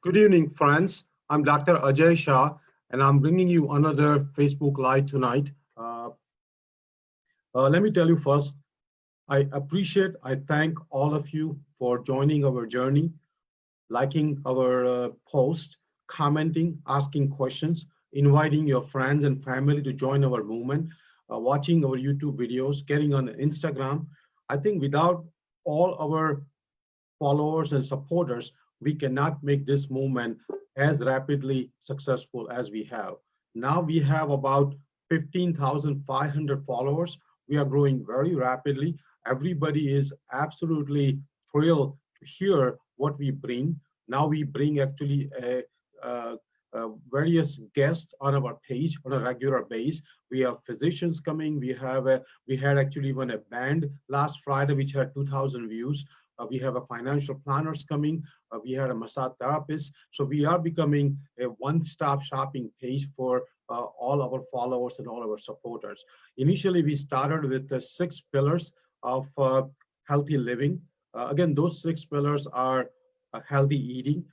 Good evening, friends. I'm Dr. Ajay Shah, and I'm bringing you another Facebook Live tonight. Let me tell you first, I thank all of you for joining our journey, liking our post, commenting, asking questions, inviting your friends and family to join our movement, watching our YouTube videos, getting on Instagram. I think without all our followers and supporters, we cannot make this movement as rapidly successful as we have. Now we have about 15,500 followers. We are growing very rapidly. Everybody is absolutely thrilled to hear what we bring. Now we bring actually uh, various guests on our page on a regular basis. We have physicians coming. We had actually even a band last Friday which had 2,000 views. We have a financial planners coming. We had a massage therapist. So we are becoming a one-stop shopping page for all our followers and all our supporters. Initially, we started with the 6 pillars of healthy living. Again, those 6 pillars are healthy eating,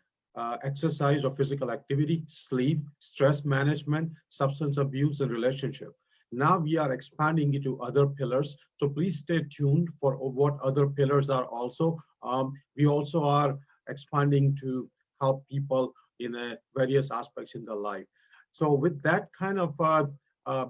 exercise or physical activity, sleep, stress management, substance abuse, and relationship. Now we are expanding it to other pillars. So please stay tuned for what other pillars are also. We also are expanding to help people in various aspects in their life. So with that kind of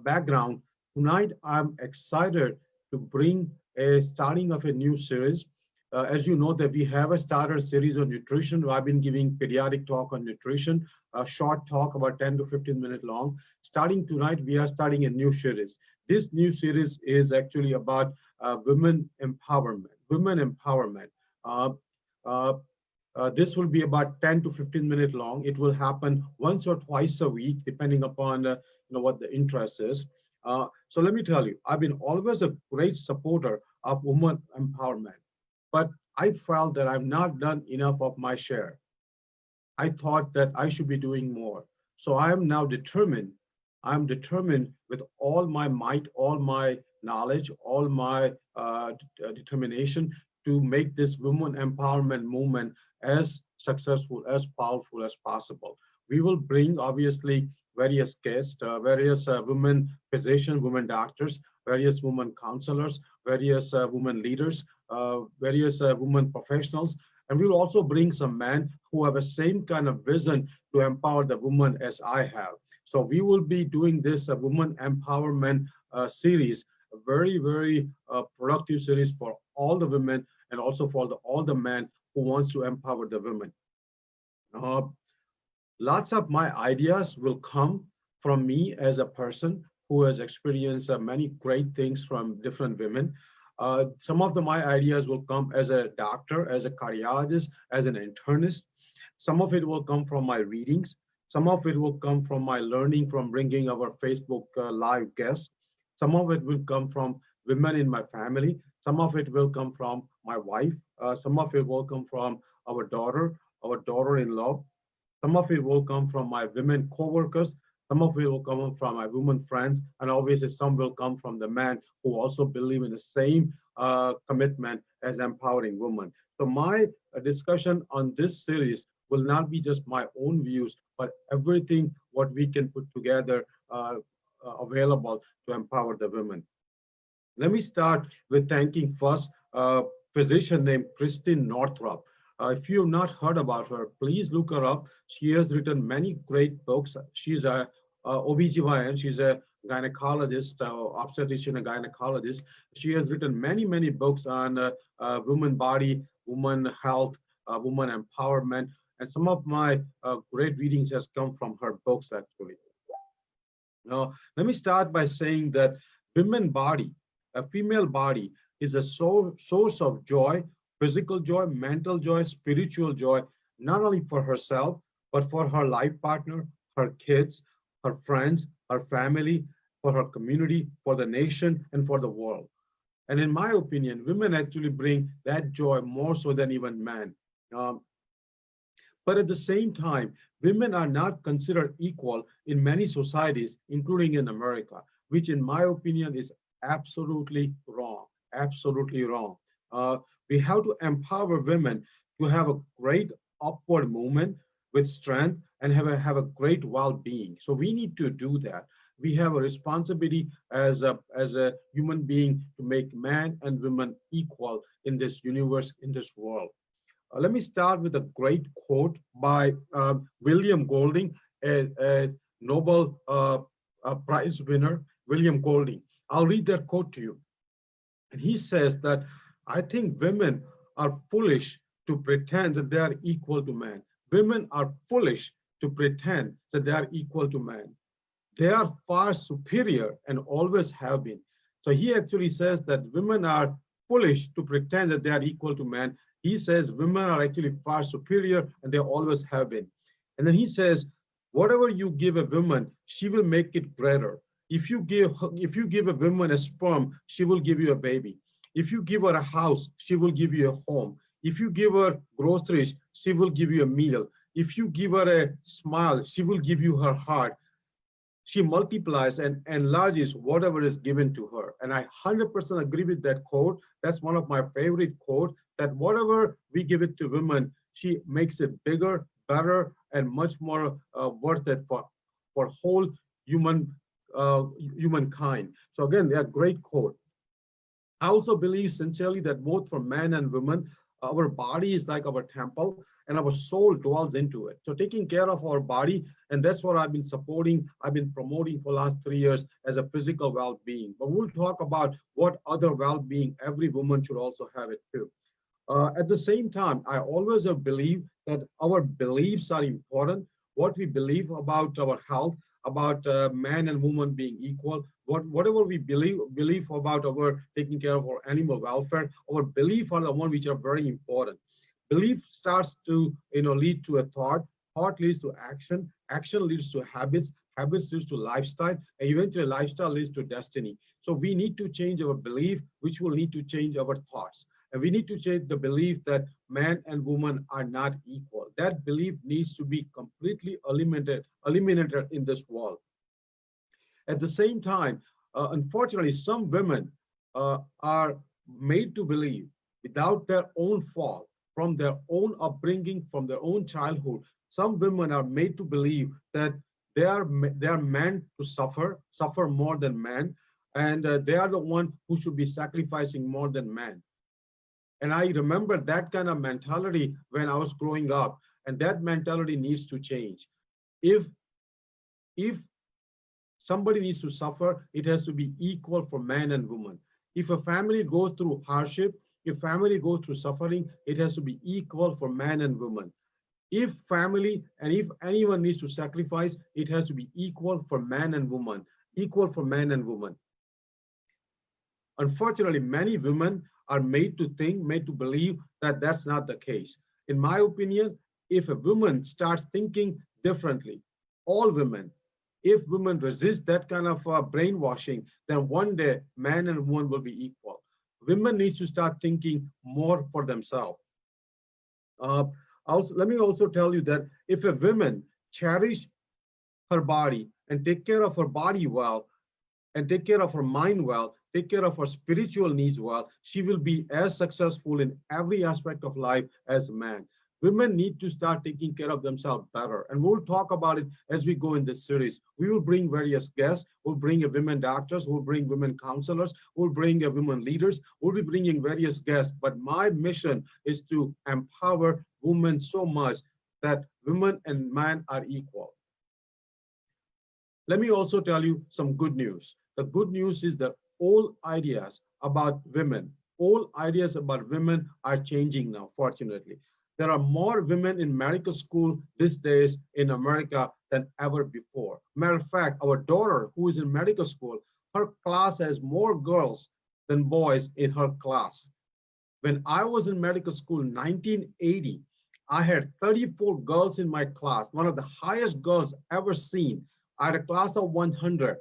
background, tonight I'm excited to bring a starting of a new series. As you know that we have a starter series on nutrition. I've been giving periodic talk on nutrition, a short talk about 10 to 15 minutes long. Starting tonight, we are starting a new series. This new series is actually about women empowerment. Women empowerment. Uh, uh, this will be about 10 to 15 minutes long. It will happen once or twice a week, depending upon what the interest is. So let me tell you, I've been always a great supporter of women empowerment, but I felt that I've not done enough of my share. I thought that I should be doing more. So I am now determined. I'm determined with all my might, all my knowledge, all my determination to make this women empowerment movement as successful, as powerful as possible. We will bring obviously various guests, various women physicians, women doctors, various women counselors, various women leaders, various women professionals, and we will also bring some men who have the same kind of vision to empower the woman as I have. So we will be doing this woman empowerment series, a very, very productive series for all the women and also for all the men who wants to empower the women. Uh, Lots of my ideas will come from me as a person who has experienced many great things from different women. Some of my ideas will come as a doctor, as a cardiologist, as an internist. Some of it will come from my readings. Some of it will come from my learning from bringing our Facebook live guests. Some of it will come from women in my family. Some of it will come from my wife. Some of it will come from our daughter-in-law. Some of it will come from my women co-workers. Some of it will come from my women friends. And obviously some will come from the men who also believe in the same commitment as empowering women. So my discussion on this series will not be just my own views, but everything what we can put together available to empower the women. Let me start with thanking first a physician named Christine Northrup. If you have not heard about her, please look her up. She has written many great books. She's a OBGYN, she's a gynecologist, obstetrician and gynecologist. She has written many, many books on woman body, woman health, woman empowerment. And some of my great readings has come from her books actually. Now, let me start by saying that women body, a female body, is a source of joy, physical joy, mental joy, spiritual joy, not only for herself, but for her life partner, her kids, her friends, her family, for her community, for the nation, and for the world. And in my opinion, women actually bring that joy more so than even men. Um, but at the same time, women are not considered equal in many societies, including in America, which in my opinion is absolutely wrong, absolutely wrong. We have to empower women to have a great upward movement. with strength and have a great well-being. So we need to do that. We have a responsibility as a human being to make man and woman equal in this universe, in this world. Let me start with a great quote by William Golding, a Nobel Prize winner, William Golding. I'll read that quote to you. And he says that, I think women are foolish to pretend that they are equal to man. Women are foolish to pretend that they are equal to man. They are far superior and always have been. So he actually says that women are foolish to pretend that they are equal to men. He says women are actually far superior and they always have been. And then he says, whatever you give a woman, she will make it greater. If you give a woman a sperm, she will give you a baby. If you give her a house, she will give you a home. If you give her groceries, she will give you a meal. If you give her a smile, she will give you her heart. She multiplies and enlarges whatever is given to her. And I 100% agree with that quote. That's one of my favorite quotes, that whatever we give it to women, she makes it bigger, better, and much more worth it for whole humankind. So again, they are great quote. I also believe sincerely that both for men and women, our body is like our temple and our soul dwells into it. So taking care of our body, and that's what I've been supporting, I've been promoting for the last 3 years as a physical well-being. But we'll talk about what other well-being every woman should also have it too. At the same time, I always have believed that our beliefs are important. What we believe about our health, about man and woman being equal, whatever we believe about our taking care of our animal welfare, our belief are the one which are very important. Belief starts to lead to a thought, thought leads to action, action leads to habits, habits leads to lifestyle, and eventually lifestyle leads to destiny. So we need to change our belief, which will need to change our thoughts. And we need to change the belief that man and woman are not equal. That belief needs to be completely eliminated in this world. At the same time, unfortunately, some women are made to believe without their own fault, from their own upbringing, from their own childhood. Some women are made to believe that they are meant to suffer more than men, and they are the one who should be sacrificing more than men. And I remember that kind of mentality when I was growing up, and that mentality needs to change. If somebody needs to suffer, it has to be equal for man and woman. If a family goes through hardship, if family goes through suffering, it has to be equal for man and woman. If family and if anyone needs to sacrifice, it has to be equal for man and woman, equal for man and woman. Unfortunately, many women are made to think, made to believe that that's not the case. In my opinion, if a woman starts thinking differently, all women, if women resist that kind of brainwashing, then one day man and woman will be equal. Women need to start thinking more for themselves. Let me also tell you that if a woman cherish her body and take care of her body well, and take care of her mind well, take care of her spiritual needs well, she will be as successful in every aspect of life as a man. Women need to start taking care of themselves better. And we'll talk about it as we go in this series. We will bring various guests. We'll bring women doctors. We'll bring women counselors. We'll bring women leaders. We'll be bringing various guests. But my mission is to empower women so much that women and men are equal. Let me also tell you some good news. The good news is that all ideas about women are changing now, fortunately. There are more women in medical school these days in America than ever before. Matter of fact, our daughter who is in medical school, her class has more girls than boys in her class. When I was in medical school in 1980, I had 34 girls in my class, one of the highest girls ever seen. I had a class of 100.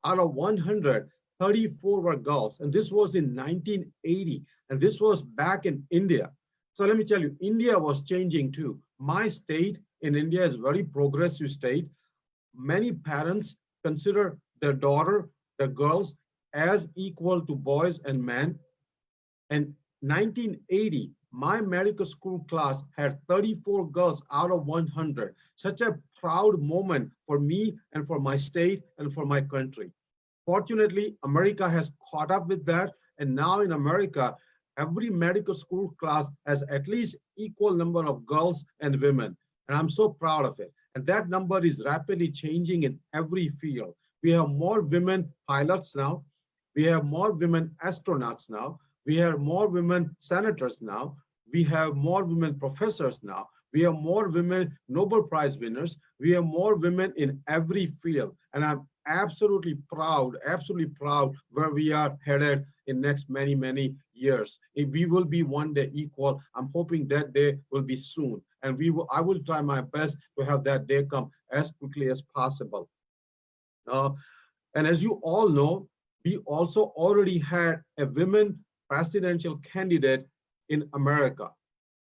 Out of 100, 34 were girls. And this was in 1980. And this was back in India. So let me tell you, India was changing too. My state in India is a very progressive state. Many parents consider their daughter, their girls, as equal to boys and men. And 1980, My medical school class had 34 girls out of 100. Such a proud moment for me and for my state and for my country. Fortunately, America has caught up with that. And now in America, every medical school class has at least equal number of girls and women. And I'm so proud of it. And that number is rapidly changing in every field. We have more women pilots now. We have more women astronauts now. We have more women senators now. We have more women professors now. We have more women Nobel Prize winners. We have more women in every field. And I'm absolutely proud where we are headed in next many, many years. If we will be one day equal, I'm hoping that day will be soon. And I will try my best to have that day come as quickly as possible. And as you all know, we also already had a women presidential candidate in America.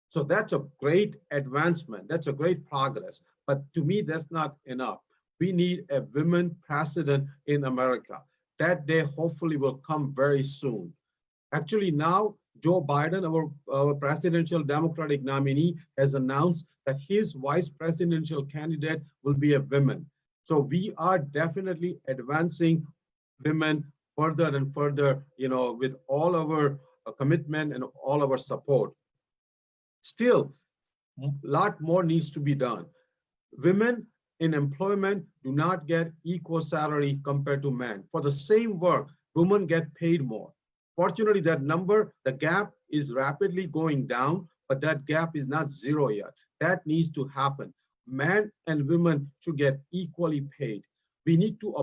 So that's a great advancement. That's a great progress. But to me, that's not enough. We need a women president in America. That day hopefully will come very soon. Actually, now Joe Biden, our presidential Democratic nominee, has announced that his vice presidential candidate will be a woman. So we are definitely advancing women further and further, with all our commitment and all our support. Still, a lot more needs to be done. Women in employment do not get equal salary compared to men. For the same work, women get paid more. Fortunately, that number, the gap is rapidly going down, but that gap is not zero yet. That needs to happen. Men and women should get equally paid. We need to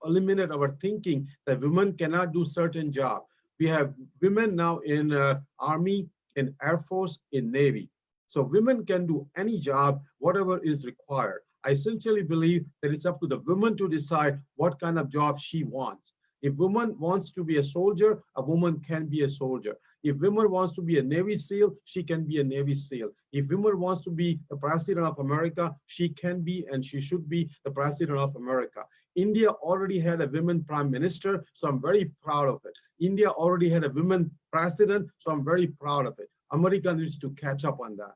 eliminate our thinking that women cannot do certain jobs. We have women now in Army, in Air Force, in Navy. So women can do any job, whatever is required. I essentially believe that it's up to the woman to decide what kind of job she wants. If woman wants to be a soldier, a woman can be a soldier. If woman wants to be a Navy SEAL, she can be a Navy SEAL. If woman wants to be the president of America, she can be and she should be the president of America. India already had a women prime minister, so I'm very proud of it. India already had a women president, so I'm very proud of it. America needs to catch up on that.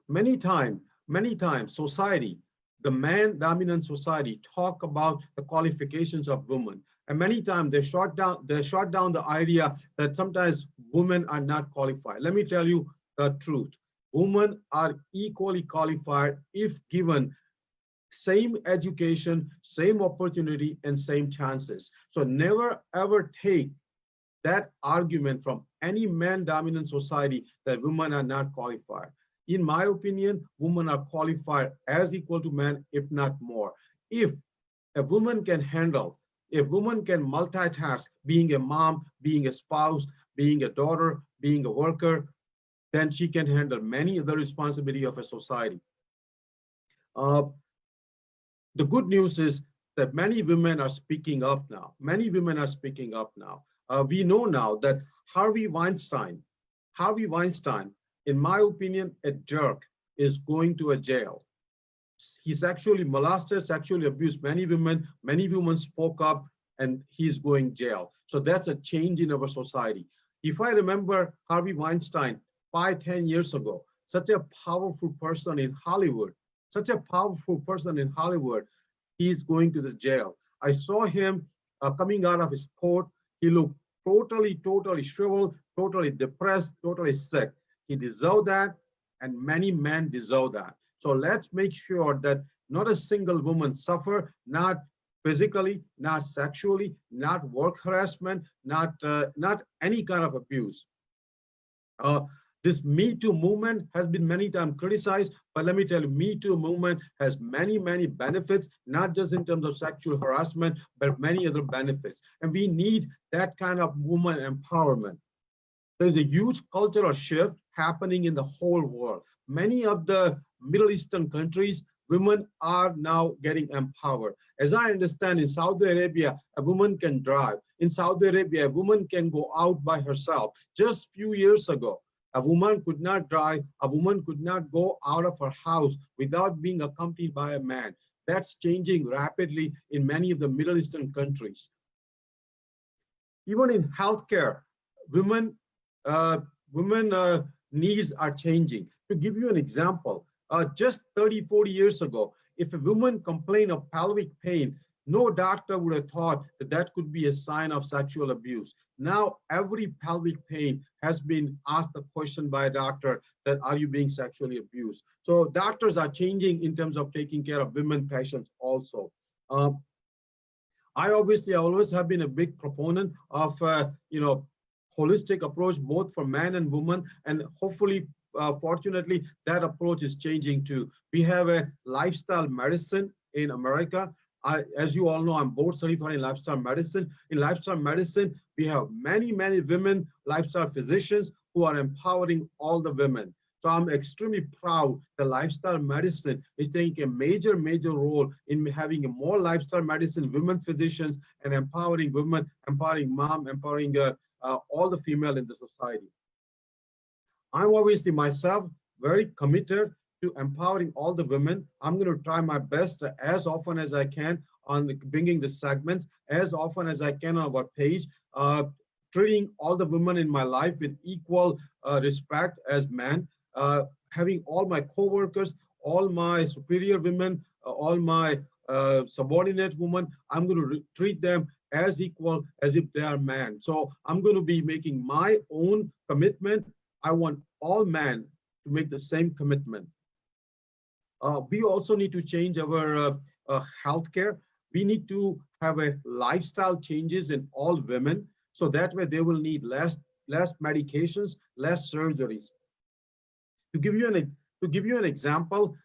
Many times, society, the man-dominant society, talk about the qualifications of women, and many times they shot down the idea that sometimes women are not qualified. Let me tell you the truth: women are equally qualified if given same education, same opportunity, and same chances. So never ever take that argument from any man-dominant society that women are not qualified. In my opinion, women are qualified as equal to men, if not more. If a woman can multitask, being a mom, being a spouse, being a daughter, being a worker, then she can handle many of the responsibility of a society. The good news is that many women are speaking up now. We know now that Harvey Weinstein, in my opinion, a jerk, is going to a jail. He sexually molested, sexually abused many women. Many women spoke up, and he's going jail. So that's a change in our society. If I remember Harvey Weinstein 5-10 years ago, such a powerful person in Hollywood, he's going to the jail. I saw him coming out of his court. He looked totally shriveled, totally depressed, totally sick. He deserved that, and many men deserve that. So let's make sure that not a single woman suffer, not physically, not sexually, not work harassment, not any kind of abuse. This Me Too movement has been many times criticized, but let me tell you, Me Too movement has many benefits, not just in terms of sexual harassment, but many other benefits. And we need that kind of woman empowerment. There's a huge cultural shift happening in the whole world. Many of the Middle Eastern countries, women are now getting empowered. As I understand, in Saudi Arabia, a woman can drive. In Saudi Arabia, a woman can go out by herself. Just a few years ago, a woman could not drive, a woman could not go out of her house without being accompanied by a man. That's changing rapidly in many of the Middle Eastern countries. Even in healthcare, women needs are changing. To give you an example, just 30, 40 years ago, if a woman complained of pelvic pain, no doctor would have thought that that could be a sign of sexual abuse. Now, every pelvic pain has been asked the question by a doctor that are you being sexually abused? So doctors are changing in terms of taking care of women patients also. I always have been a big proponent of holistic approach both for man and woman, and hopefully, fortunately, that approach is changing too. We have a lifestyle medicine in America. As you all know, I'm board certified in lifestyle medicine. In lifestyle medicine, we have many women lifestyle physicians who are empowering all the women. So I'm extremely proud that lifestyle medicine is taking a major role in having a more lifestyle medicine women physicians and empowering women, empowering mom, empowering all the female in the society. I'm obviously myself very committed to empowering all the women. I'm going to try my best as often as I can on bringing the segments, as often as I can on our page, treating all the women in my life with equal respect as men, having all my co-workers, all my superior women, all my subordinate women, I'm going to treat them as equal as if they are men. So I'm going to be making my own commitment. I want all men to make the same commitment. We also need to change our healthcare. We need to have a lifestyle changes in all women, so that way they will need less medications, less surgeries. To give you an example,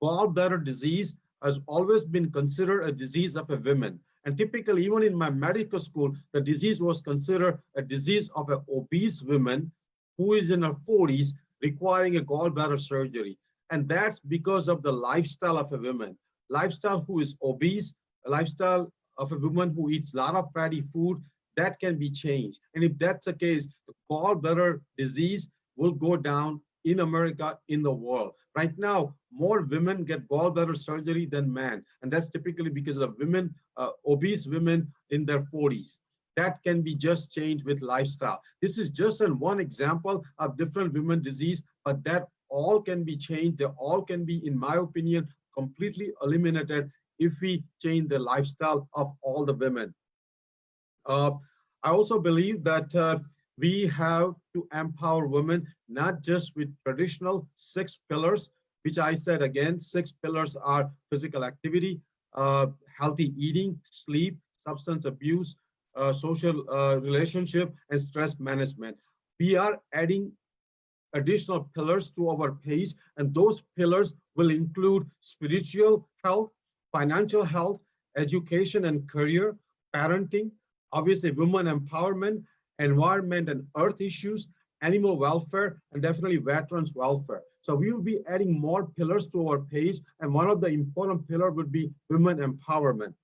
gallbladder disease has always been considered a disease of a woman. And typically, even in my medical school, the disease was considered a disease of an obese woman who is in her 40s requiring a gallbladder surgery. And that's because of the lifestyle of a woman. Lifestyle who is obese, a lifestyle of a woman who eats a lot of fatty food, that can be changed. And if that's the case, the gallbladder disease will go down in America, in the world. Right now, more women get gallbladder surgery than men. And that's typically because of women, obese women in their 40s. That can be just changed with lifestyle. This is just one example of different women disease, but that all can be changed. They all can be, in my opinion, completely eliminated if we change the lifestyle of all the women. I also believe that we have to empower women, not just with traditional 6 pillars, which I said again, 6 pillars are physical activity, healthy eating, sleep, substance abuse, social relationship, and stress management. We are adding additional pillars to our page, and those pillars will include spiritual health, financial health, education and career, parenting, obviously women empowerment, environment and earth issues, animal welfare, and definitely veterans welfare. So we will be adding more pillars to our page, and one of the important pillars would be women empowerment.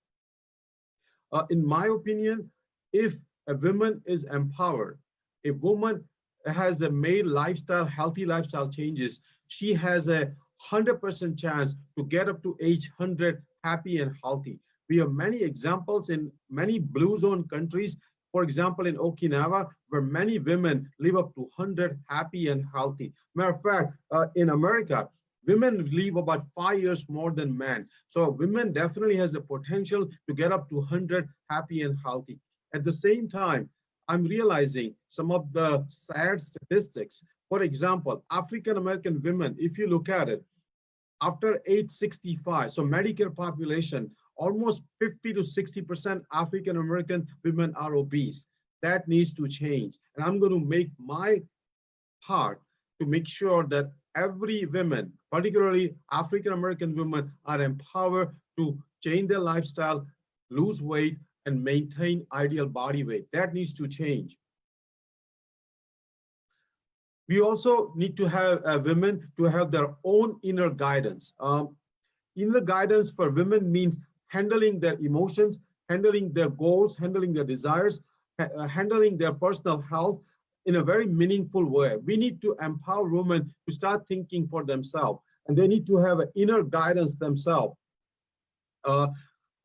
In my opinion, if a woman is empowered, a woman has a made lifestyle, healthy lifestyle changes, she has a 100% chance to get up to age 100 happy and healthy. We have many examples in many blue zone countries. For example, in Okinawa, where many women live up to 100 happy and healthy. Matter of fact, in America, women live about 5 years more than men. So women definitely has the potential to get up to 100 happy and healthy. At the same time, I'm realizing some of the sad statistics. For example, African-American women, if you look at it, after age 65, so Medicare population, almost 50 to 60% African-American women are obese. That needs to change. And I'm going to make my part to make sure that every woman, particularly African-American women, are empowered to change their lifestyle, lose weight, and maintain ideal body weight. That needs to change. We also need to have women to have their own inner guidance. Inner guidance for women means handling their emotions, handling their goals, handling their desires, handling their personal health in a very meaningful way. We need to empower women to start thinking for themselves, and they need to have an inner guidance themselves.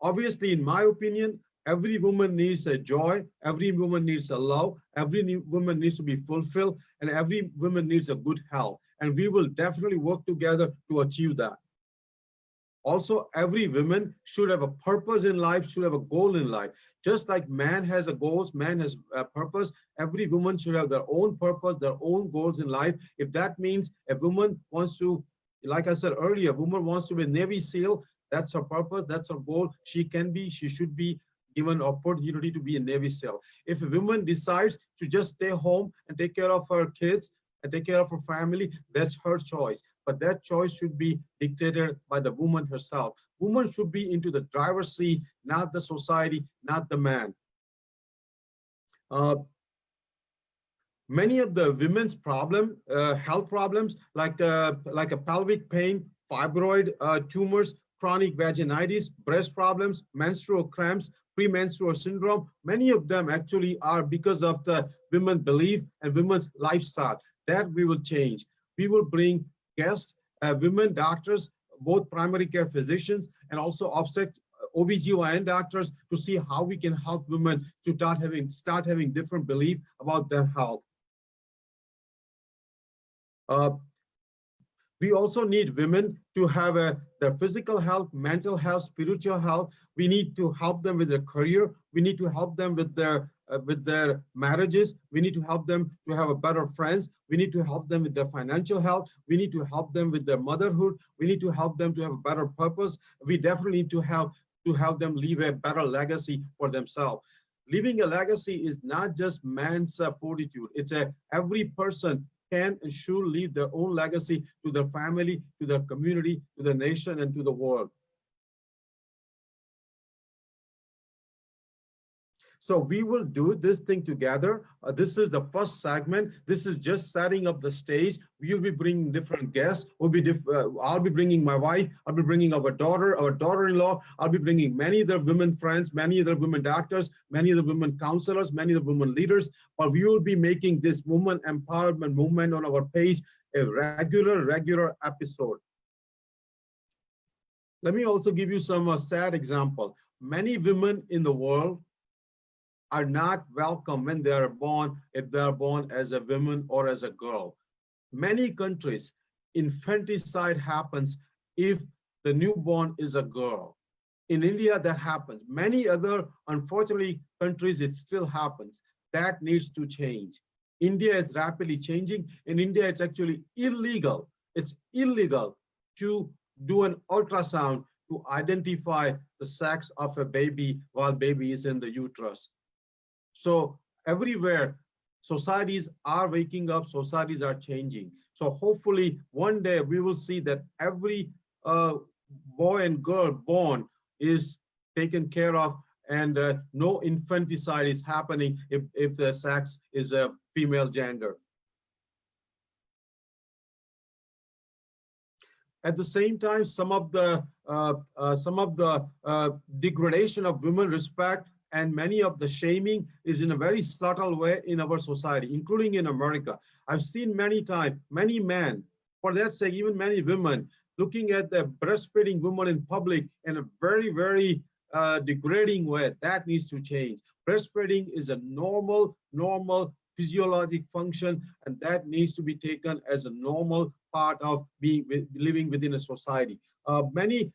Obviously, in my opinion, Every woman needs a joy. Every woman needs a love. Every woman needs to be fulfilled, and every woman needs a good health. And we will definitely work together to achieve that. Also, every woman should have a purpose in life, should have a goal in life. Just like man has a goals, man has a purpose, every woman should have their own purpose, their own goals in life. If that means a woman wants to, like I said earlier, a woman wants to be a Navy SEAL, that's her purpose, that's her goal. She can be, she should be given opportunity to be a Navy SEAL. If a woman decides to just stay home and take care of her kids and take care of her family, that's her choice. But that choice should be dictated by the woman herself. Woman should be into the driver's seat, not the society, not the man. Many of the women's health problems, like a pelvic pain, fibroid tumors, chronic vaginitis, breast problems, menstrual cramps, premenstrual syndrome, many of them actually are because of the women belief and women's lifestyle. That we will change. We will bring guests, women doctors, both primary care physicians and also OBGYN doctors to see how we can help women to start having different belief about their health. We also need women to have their physical health, mental health, spiritual health. We need to help them with their career. We need to help them with their marriages. We need to help them to have a better friends. We need to help them with their financial health. We need to help them with their motherhood. We need to help them to have a better purpose. We definitely need to help them leave a better legacy for themselves. Leaving a legacy is not just man's fortitude. It's every person can and should leave their own legacy to their family, to their community, to the nation, and to the world. So we will do this thing together. This is the first segment. This is just setting up the stage. We'll be bringing different guests. I'll be bringing my wife. I'll be bringing our daughter, our daughter-in-law. I'll be bringing many other women friends, many other women doctors, many other women counselors, many other women leaders. But we will be making this woman empowerment movement on our page a regular episode. Let me also give you some sad example. Many women in the world are not welcome when they are born, if they are born as a woman or as a girl. Many countries, infanticide happens if the newborn is a girl. In India, that happens. Many other, unfortunately, countries, it still happens. That needs to change. India is rapidly changing. In India, it's actually illegal. It's illegal to do an ultrasound to identify the sex of a baby while baby is in the uterus. So everywhere, societies are waking up, societies are changing. So hopefully one day we will see that every boy and girl born is taken care of, and no infanticide is happening if the sex is a female gender. At the same time, some of the degradation of women respect and many of the shaming is in a very subtle way in our society, including in America. I've seen many times, many men, for that sake, even many women, looking at the breastfeeding woman in public in a very degrading way. That needs to change. Breastfeeding is a normal physiologic function, and that needs to be taken as a normal part of living within a society. Many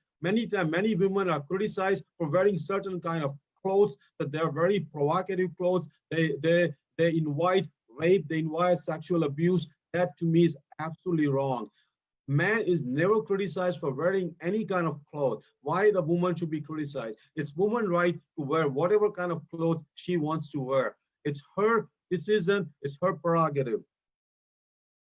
times, many women are criticized for wearing certain kind of clothes, that they're very provocative clothes. They invite rape, they invite sexual abuse. That to me is absolutely wrong. Man is never criticized for wearing any kind of clothes. Why the woman should be criticized? It's woman's right to wear whatever kind of clothes she wants to wear. It's her decision, it's her prerogative.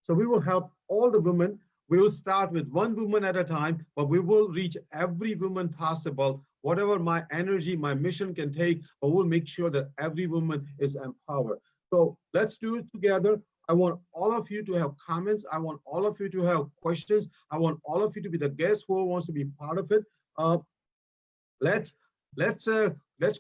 So we will help all the women. We will start with one woman at a time, but we will reach every woman possible. Whatever my energy, my mission can take, but we'll make sure that every woman is empowered. So let's do it together. I want all of you to have comments. I want all of you to have questions. I want all of you to be the guests who wants to be part of it. Let's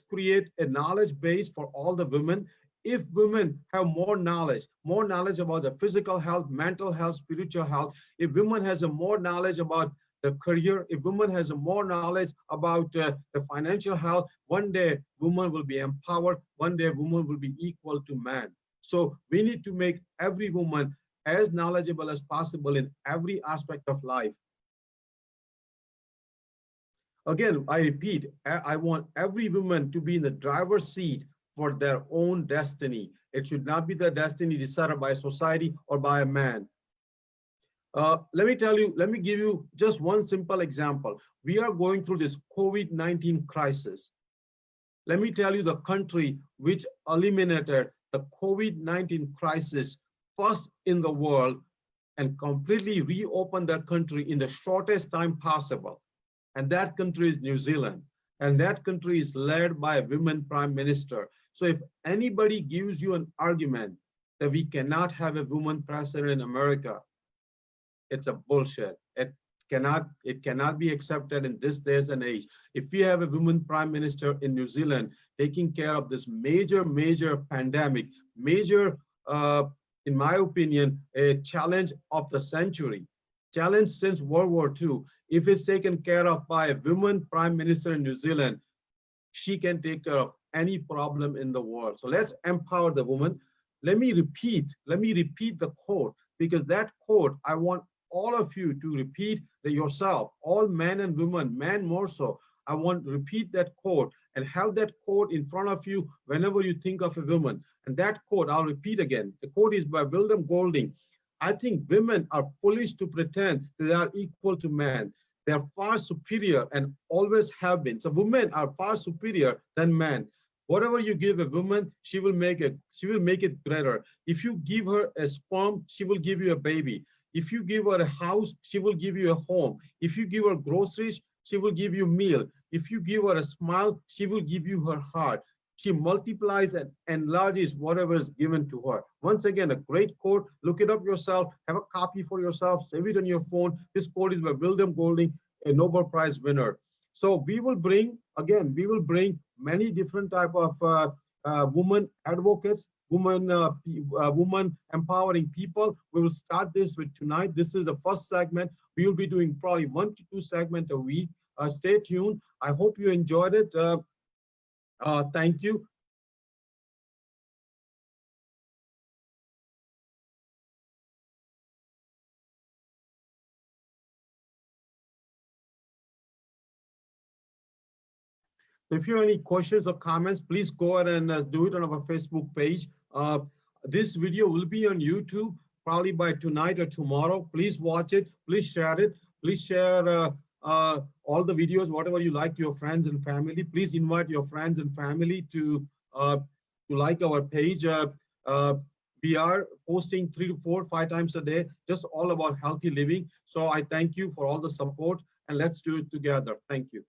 create a knowledge base for all the women. If women have more knowledge about the physical health, mental health, spiritual health, if women has a more knowledge about the career, if woman has more knowledge about the financial health, one day woman will be empowered, one day woman will be equal to man. So we need to make every woman as knowledgeable as possible in every aspect of life. Again, I repeat, I want every woman to be in the driver's seat for their own destiny. It should not be the destiny decided by society or by a man. Let me give you just one simple example. We are going through this COVID-19 crisis. Let me tell you the country which eliminated the COVID-19 crisis first in the world and completely reopened that country in the shortest time possible. And that country is New Zealand. And that country is led by a women prime minister. So if anybody gives you an argument that we cannot have a woman president in America, it's a bullshit. It cannot be accepted in this days and age. If we have a woman prime minister in New Zealand taking care of this major pandemic, in my opinion, a challenge of the century, challenge since World War II, if it's taken care of by a woman prime minister in New Zealand, she can take care of any problem in the world. So let's empower the woman. Let me repeat the quote, because that quote, I want all of you to repeat yourself, all men and women, men more so. I want to repeat that quote and have that quote in front of you whenever you think of a woman. And that quote, I'll repeat again. The quote is by William Golding. I think women are foolish to pretend that they are equal to men. They are far superior and always have been. So women are far superior than men. Whatever you give a woman, she will make it greater. If you give her a sperm, she will give you a baby. If you give her a house, she will give you a home. If you give her groceries, she will give you meal. If you give her a smile, she will give you her heart. She multiplies and enlarges whatever is given to her. Once again, a great quote. Look it up yourself. Have a copy for yourself. Save it on your phone. This quote is by William Golding, a Nobel Prize winner. So we will bring many different type of women advocates, woman empowering people. We will start this with tonight. This is the first segment. We will be doing probably 1 to 2 segments a week. Stay tuned. I hope you enjoyed it. Thank you. If you have any questions or comments, please go ahead and do it on our Facebook page. This video will be on YouTube probably by tonight or tomorrow. Please watch it. Please share it. Please share all the videos, whatever you like, to your friends and family. Please invite your friends and family to like our page. We are posting 3 to 4, 5 times a day, just all about healthy living. So I thank you for all the support, and let's do it together. Thank you.